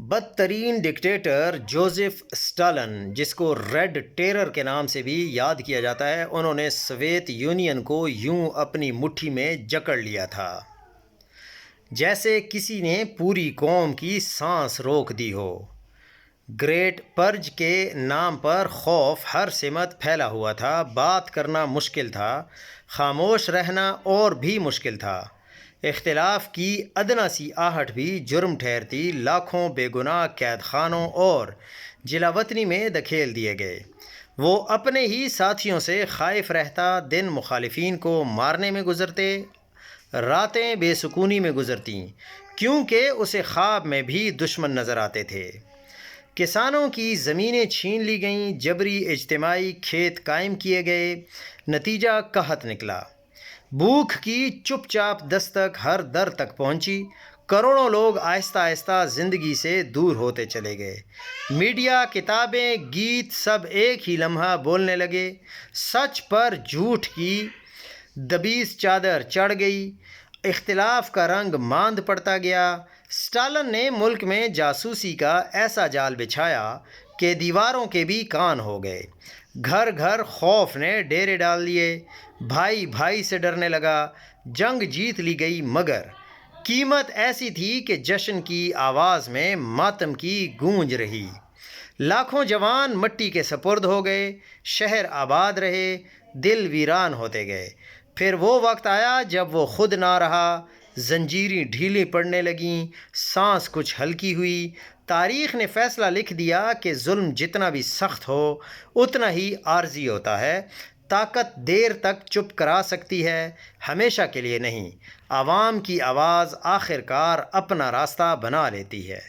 بدترین dictator Joseph Stalin, جس کو ریڈ ٹیرر کے نام سے بھی یاد کیا جاتا ہے، انہوں نے سوویت یونین کو یوں اپنی مٹھی میں جکڑ لیا تھا جیسے کسی نے پوری قوم کی سانس روک دی ہو۔ گریٹ پرج کے نام پر خوف ہر سمت پھیلا ہوا تھا، بات کرنا مشکل تھا، خاموش رہنا اور بھی مشکل تھا۔ اختلاف کی ادنا سی آہٹ بھی جرم ٹھہرتی، لاکھوں بے گناہ قید خانوں اور جلا وطنی میں دھکیل دیے گئے۔ وہ اپنے ہی ساتھیوں سے خائف رہتا، دن مخالفین کو مارنے میں گزرتے، راتیں بے سکونی میں گزرتیں، کیونکہ اسے خواب میں بھی دشمن نظر آتے تھے۔ کسانوں کی زمینیں چھین لی گئیں، جبری اجتماعی کھیت قائم کیے گئے، نتیجہ قحط نکلا۔ بھوک کی چپ چاپ دستک ہر در تک پہنچی، کروڑوں لوگ آہستہ آہستہ زندگی سے دور ہوتے چلے گئے۔ میڈیا، کتابیں، گیت سب ایک ہی لمحہ بولنے لگے، سچ پر جھوٹ کی دبیس چادر چڑھ گئی، اختلاف کا رنگ ماند پڑتا گیا۔ اسٹالن نے ملک میں جاسوسی کا ایسا جال بچھایا کہ دیواروں کے بھی کان ہو گئے۔ گھر گھر خوف نے ڈیرے ڈال دیے، بھائی بھائی سے ڈرنے لگا، جنگ جیت لی گئی، مگر قیمت ایسی تھی کہ جشن کی آواز میں ماتم کی گونج رہی۔ لاکھوں جوان مٹی کے سپرد ہو گئے، شہر آباد رہے، دل ویران ہوتے گئے۔ پھر وہ وقت آیا جب وہ خود نہ رہا، زنجیریں ڈھیلی پڑنے لگیں، سانس کچھ ہلکی ہوئی۔ تاریخ نے فیصلہ لکھ دیا کہ ظلم جتنا بھی سخت ہو اتنا ہی عارضی ہوتا ہے۔ طاقت دیر تک چپ کرا سکتی ہے، ہمیشہ کے لیے نہیں۔ عوام کی آواز آخر کار اپنا راستہ بنا لیتی ہے۔